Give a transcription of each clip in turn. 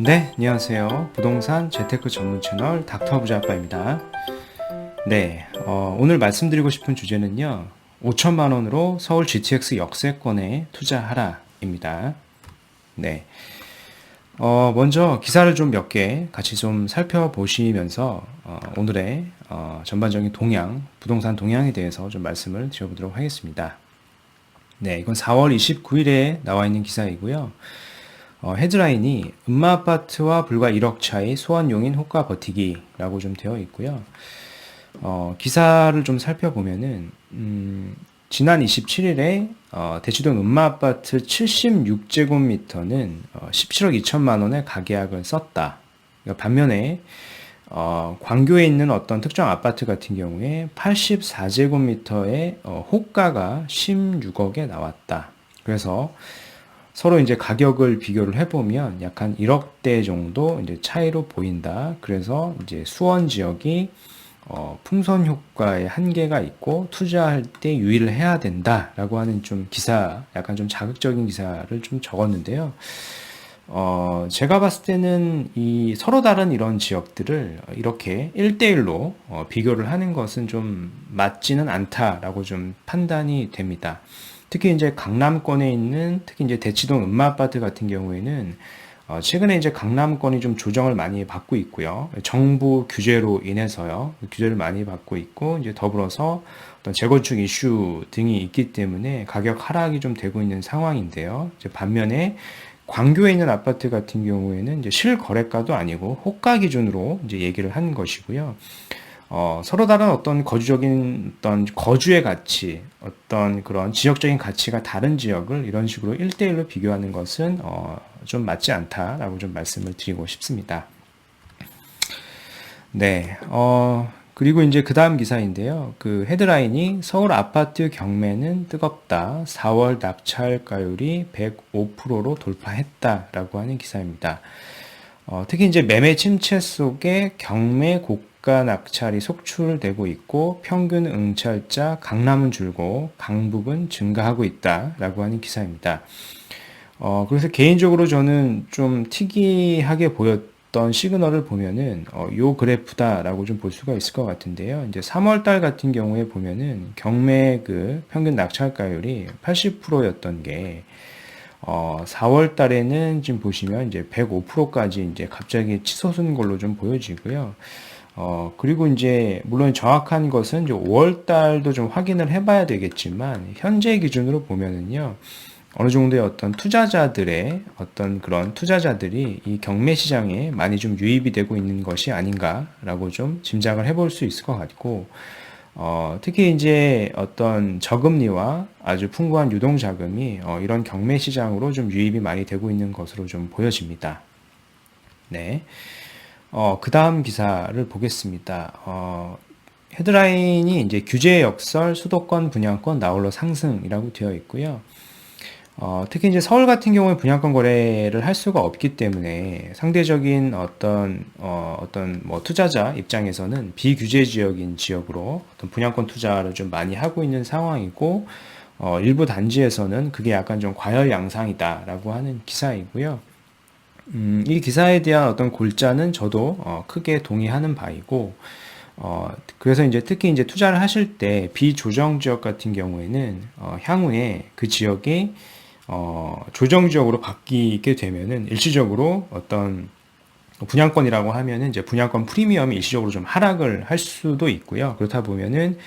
네, 안녕하세요. 부동산 재테크 전문 채널 닥터 부자 아빠입니다. 네, 오늘 말씀드리고 싶은 주제는요. 5천만 원으로 서울 GTX 역세권에 투자하라입니다. 네, 먼저 기사를 좀 몇 개 같이 좀 살펴보시면서 오늘의 전반적인 동향, 부동산 동향에 대해서 좀 말씀을 드려보도록 하겠습니다. 네, 이건 4월 29일에 나와 있는 기사이고요. 헤드라인이 음마아파트와 불과 1억 차이 소환용인 호가 버티기라고 좀 되어 있고요. 기사를 좀 살펴보면은 지난 27일에 대치동 음마아파트 76제곱미터는 17억 2천만 원의 가계약을 썼다. 그러니까 반면에 광교에 있는 어떤 특정 아파트 같은 경우에 84제곱미터의 호가가 16억에 나왔다. 그래서 서로 이제 가격을 비교를 해보면 약 한 1억대 정도 이제 차이로 보인다. 그래서 이제 수원 지역이 풍선 효과의 한계가 있고 투자할 때 유의를 해야 된다라고 하는 좀 기사, 약간 좀 자극적인 기사를 좀 적었는데요. 제가 봤을 때는 이 서로 다른 이런 지역들을 이렇게 1대1로 비교를 하는 것은 좀 맞지는 않다라고 좀 판단이 됩니다. 특히 이제 강남권에 있는 특히 이제 대치동 음마아파트 같은 경우에는 최근에 이제 강남권이 좀 조정을 많이 받고 있고요. 정부 규제로 인해서요. 규제를 많이 받고 있고 이제 더불어서 어떤 재건축 이슈 등이 있기 때문에 가격 하락이 좀 되고 있는 상황인데요. 이제 반면에 광교에 있는 아파트 같은 경우에는 이제 실거래가도 아니고 호가 기준으로 이제 얘기를 한 것이고요. 서로 다른 어떤 거주적인 어떤 거주의 가치, 어떤 그런 지역적인 가치가 다른 지역을 이런 식으로 1대1로 비교하는 것은 좀 맞지 않다라고 좀 말씀을 드리고 싶습니다. 네, 그리고 이제 그 다음 기사인데요. 그 헤드라인이 서울 아파트 경매는 뜨겁다. 4월 낙찰가율이 105%로 돌파했다라고 하는 기사입니다. 특히 이제 매매 침체 속에 경매 고가 낙찰이 속출되고 있고 평균 응찰자 강남은 줄고 강북은 증가하고 있다라고 하는 기사입니다. 그래서 개인적으로 저는 좀 특이하게 보였던 시그널을 보면은 요 그래프다라고 좀 볼 수가 있을 것 같은데요. 이제 3월 달 같은 경우에 보면은 경매 그 평균 낙찰가율이 80%였던 게 4월 달에는 지금 보시면 이제 105%까지 이제 갑자기 치솟은 걸로 좀 보여지고요. 그리고 이제 물론 정확한 것은 이제 5월 달도 좀 확인을 해봐야 되겠지만 현재 기준으로 보면은요. 어느 정도의 어떤 투자자들의 어떤 그런 투자자들이 이 경매 시장에 많이 좀 유입이 되고 있는 것이 아닌가라고 좀 짐작을 해볼 수 있을 것 같고, 특히 이제 어떤 저금리와 아주 풍부한 유동 자금이 이런 경매 시장으로 좀 유입이 많이 되고 있는 것으로 좀 보여집니다. 네. 그 다음 기사를 보겠습니다. 헤드라인이 이제 규제 역설 수도권 분양권 나홀로 상승이라고 되어 있고요. 특히 이제 서울 같은 경우에 분양권 거래를 할 수가 없기 때문에 상대적인 어떤 뭐 투자자 입장에서는 비규제 지역인 지역으로 어떤 분양권 투자를 좀 많이 하고 있는 상황이고, 일부 단지에서는 그게 약간 좀 과열 양상이다라고 하는 기사이고요. 이 기사에 대한 어떤 골자는 저도 크게 동의하는 바이고, 그래서 이제 특히 이제 투자를 하실 때 비조정 지역 같은 경우에는 향후에 그 지역이 조정 지역으로 바뀌게 되면은 일시적으로 어떤 분양권이라고 하면은 이제 분양권 프리미엄이 일시적으로 좀 하락을 할 수도 있고요. 그렇다 보면은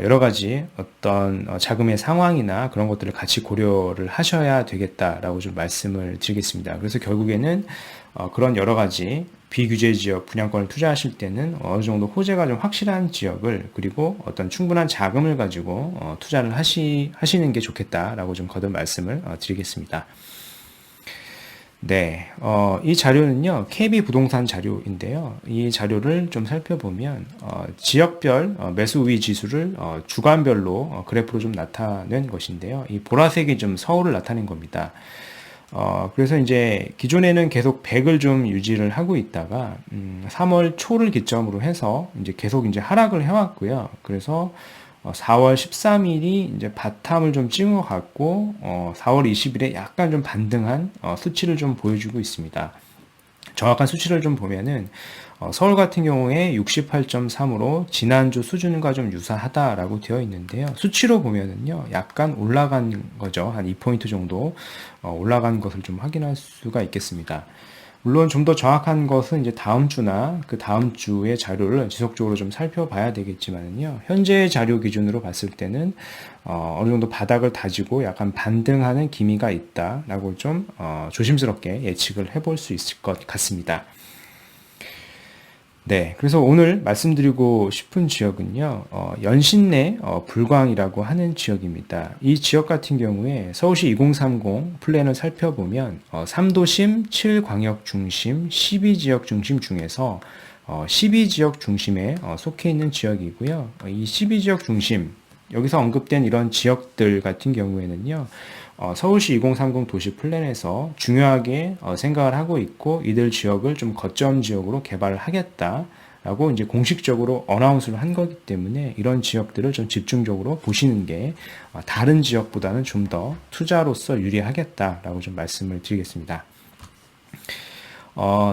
여러 가지 어떤 자금의 상황이나 그런 것들을 같이 고려를 하셔야 되겠다라고 좀 말씀을 드리겠습니다. 그래서 결국에는 그런 여러 가지 비규제 지역 분양권을 투자하실 때는 어느 정도 호재가 좀 확실한 지역을 그리고 어떤 충분한 자금을 가지고 투자를 하시는 게 좋겠다라고 좀 거듭 말씀을 드리겠습니다. 네, 이 자료는요, KB 부동산 자료인데요. 이 자료를 좀 살펴보면, 지역별 매수 우위 지수를 주간별로 그래프로 좀 나타낸 것인데요. 이 보라색이 좀 서울을 나타낸 겁니다. 그래서 이제 기존에는 계속 100을 좀 유지를 하고 있다가, 3월 초를 기점으로 해서 이제 계속 이제 하락을 해왔고요. 그래서 4월 13일이 이제 바텀을 좀 찍은 것 같고, 4월 20일에 약간 좀 반등한 수치를 좀 보여주고 있습니다. 정확한 수치를 좀 보면은 서울 같은 경우에 68.3으로 지난주 수준과 좀 유사하다라고 되어 있는데요. 수치로 보면은요, 약간 올라간 거죠. 한 2포인트 정도 올라간 것을 좀 확인할 수가 있겠습니다. 물론 좀 더 정확한 것은 이제 다음 주나 그 다음 주의 자료를 지속적으로 좀 살펴봐야 되겠지만은요, 현재 자료 기준으로 봤을 때는 어느 정도 바닥을 다지고 약간 반등하는 기미가 있다라고 좀 조심스럽게 예측을 해볼 수 있을 것 같습니다. 네, 그래서 오늘 말씀드리고 싶은 지역은요, 연신내 불광이라고 하는 지역입니다. 이 지역 같은 경우에 서울시 2030 플랜을 살펴보면 3도심, 7광역 중심, 12지역 중심 중에서 12지역 중심에 속해 있는 지역이고요. 이 12지역 중심, 여기서 언급된 이런 지역들 같은 경우에는요, 서울시 2030 도시 플랜에서 중요하게 생각을 하고 있고 이들 지역을 좀 거점 지역으로 개발을 하겠다라고 이제 공식적으로 어나운스를 한 거기 때문에 이런 지역들을 좀 집중적으로 보시는 게 다른 지역보다는 좀 더 투자로서 유리하겠다라고 좀 말씀을 드리겠습니다.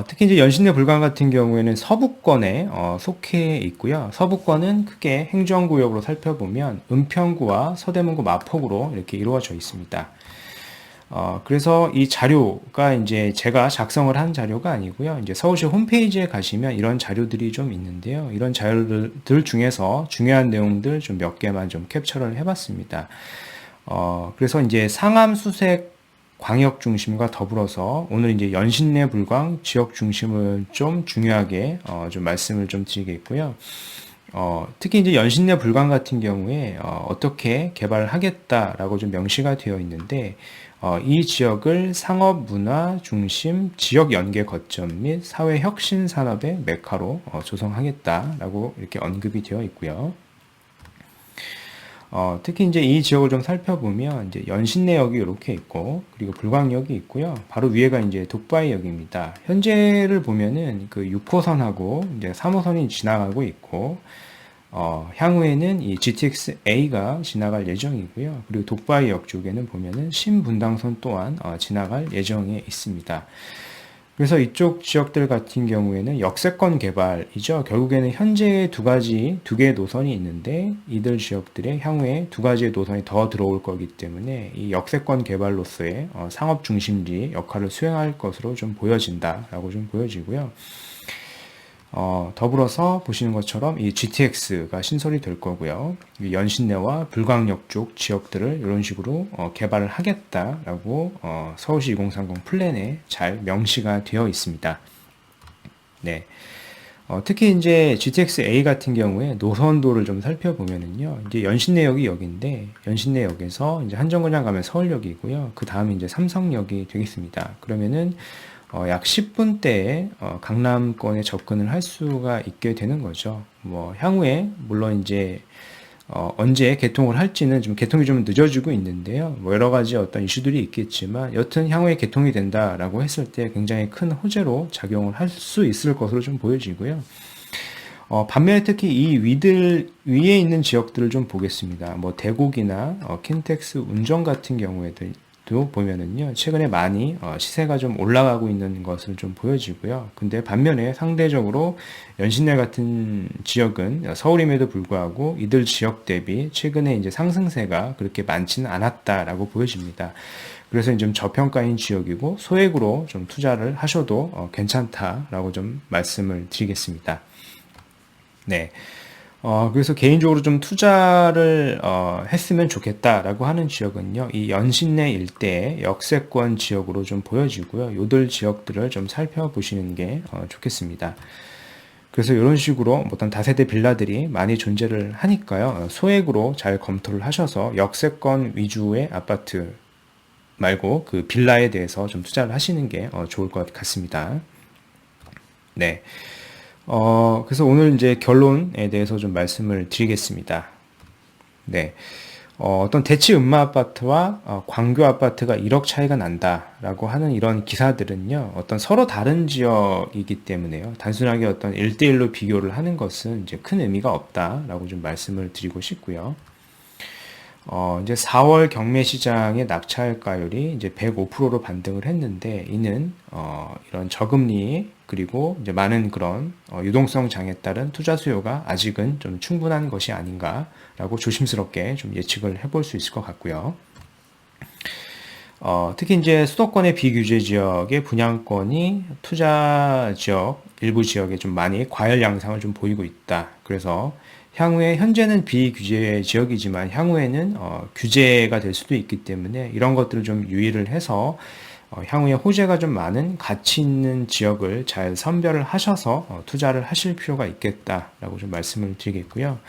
특히 이제 연신내 불광 같은 경우에는 서부권에 속해 있고요. 서부권은 크게 행정구역으로 살펴보면 은평구와 서대문구 마포구로 이렇게 이루어져 있습니다. 그래서 이 자료가 이제 제가 작성을 한 자료가 아니고요. 이제 서울시 홈페이지에 가시면 이런 자료들이 좀 있는데요. 이런 자료들 중에서 중요한 내용들 좀 몇 개만 좀 캡처를 해봤습니다. 그래서 이제 상암 수색 광역 중심과 더불어서 오늘 이제 연신내 불광 지역 중심을 좀 중요하게 좀 말씀을 좀 드리겠고요. 특히 이제 연신내 불광 같은 경우에 어떻게 개발을 하겠다라고 좀 명시가 되어 있는데 이 지역을 상업 문화 중심 지역 연계 거점 및 사회 혁신 산업의 메카로 조성하겠다라고 이렇게 언급이 되어 있고요. 특히 이제 이 지역을 좀 살펴보면 이제 연신내역이 이렇게 있고 그리고 불광역이 있고요. 바로 위에가 이제 독바이역입니다. 현재를 보면은 그 6호선하고 이제 3호선이 지나가고 있고 향후에는 이 GTX A가 지나갈 예정이고요. 그리고 독바이역 쪽에는 보면은 신분당선 또한 지나갈 예정에 있습니다. 그래서 이쪽 지역들 같은 경우에는 역세권 개발이죠. 결국에는 현재 두 개의 노선이 있는데 이들 지역들의 향후에 두 가지의 노선이 더 들어올 거기 때문에 이 역세권 개발로서의 상업 중심지 역할을 수행할 것으로 좀 보여진다라고 좀 보여지고요. 더불어서 보시는 것처럼 이 GTX가 신설이 될 거고요. 연신내와 불광역 쪽 지역들을 이런 식으로 개발을 하겠다라고 서울시 2030 플랜에 잘 명시가 되어 있습니다. 네. 특히 이제 GTX A 같은 경우에 노선도를 좀 살펴보면은요, 이제 연신내역이 역인데, 연신내역에서 이제 한정거장 가면 서울역이고요. 그 다음에 이제 삼성역이 되겠습니다. 그러면은 약 10분대에 강남권에 접근을 할 수가 있게 되는 거죠. 뭐 향후에 물론 이제 언제 개통을 할지는 좀 개통이 좀 늦어지고 있는데요. 뭐 여러 가지 어떤 이슈들이 있겠지만 여튼 향후에 개통이 된다라고 했을 때 굉장히 큰 호재로 작용을 할 수 있을 것으로 좀 보여지고요. 반면에 특히 이 위에 있는 지역들을 좀 보겠습니다. 뭐 대곡이나 킨텍스 운정 같은 경우에도 보면은요, 최근에 많이 시세가 좀 올라가고 있는 것을 좀 보여지고요. 근데 반면에 상대적으로 연신내 같은 지역은 서울임에도 불구하고 이들 지역 대비 최근에 이제 상승세가 그렇게 많지는 않았다라고 보여집니다. 그래서 좀 저평가인 지역이고 소액으로 좀 투자를 하셔도 괜찮다라고 좀 말씀을 드리겠습니다. 네. 그래서 개인적으로 좀 투자를 했으면 좋겠다라고 하는 지역은요, 이 연신내 일대의 역세권 지역으로 좀 보여지고요. 요들 지역들을 좀 살펴보시는 게 좋겠습니다. 그래서 이런 식으로 어떤 다세대 빌라들이 많이 존재를 하니까요, 소액으로 잘 검토를 하셔서 역세권 위주의 아파트 말고 그 빌라에 대해서 좀 투자를 하시는 게 좋을 것 같습니다. 네. 그래서 오늘 이제 결론에 대해서 좀 말씀을 드리겠습니다. 네. 어떤 대치 음마 아파트와 광교 아파트가 1억 차이가 난다라고 하는 이런 기사들은요, 어떤 서로 다른 지역이기 때문에요. 단순하게 어떤 1대1로 비교를 하는 것은 이제 큰 의미가 없다라고 좀 말씀을 드리고 싶고요. 이제 4월 경매 시장의 낙찰가율이 이제 105%로 반등을 했는데, 이는 이런 저금리 그리고 이제 많은 그런 유동성 장에 따른 투자 수요가 아직은 좀 충분한 것이 아닌가라고 조심스럽게 좀 예측을 해볼 수 있을 것 같고요. 특히 이제 수도권의 비규제 지역의 분양권이 투자 지역, 일부 지역에 좀 많이 과열 양상을 좀 보이고 있다. 그래서 향후에 현재는 비규제 지역이지만 향후에는 규제가 될 수도 있기 때문에 이런 것들을 좀 유의를 해서 향후에 호재가 좀 많은 가치 있는 지역을 잘 선별을 하셔서 투자를 하실 필요가 있겠다라고 좀 말씀을 드리겠고요.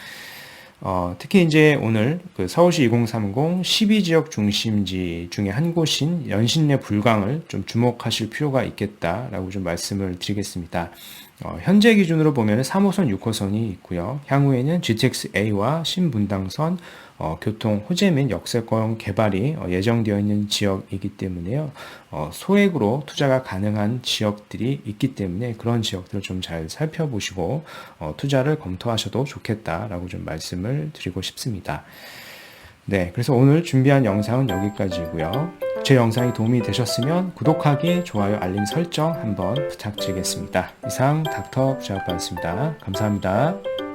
특히 이제 오늘 그 서울시 2030 12지역 중심지 중에 한 곳인 연신내 불광을 좀 주목하실 필요가 있겠다라고 좀 말씀을 드리겠습니다. 현재 기준으로 보면 3호선, 6호선이 있고요. 향후에는 GTX-A와 신분당선, 교통 호재 및 역세권 개발이 예정되어 있는 지역이기 때문에요. 소액으로 투자가 가능한 지역들이 있기 때문에 그런 지역들을 좀 잘 살펴보시고 투자를 검토하셔도 좋겠다라고 좀 말씀을 드리고 싶습니다. 네, 그래서 오늘 준비한 영상은 여기까지고요. 제 영상이 도움이 되셨으면 구독하기, 좋아요, 알림 설정 한번 부탁드리겠습니다. 이상 닥터 부자였습니다. 감사합니다.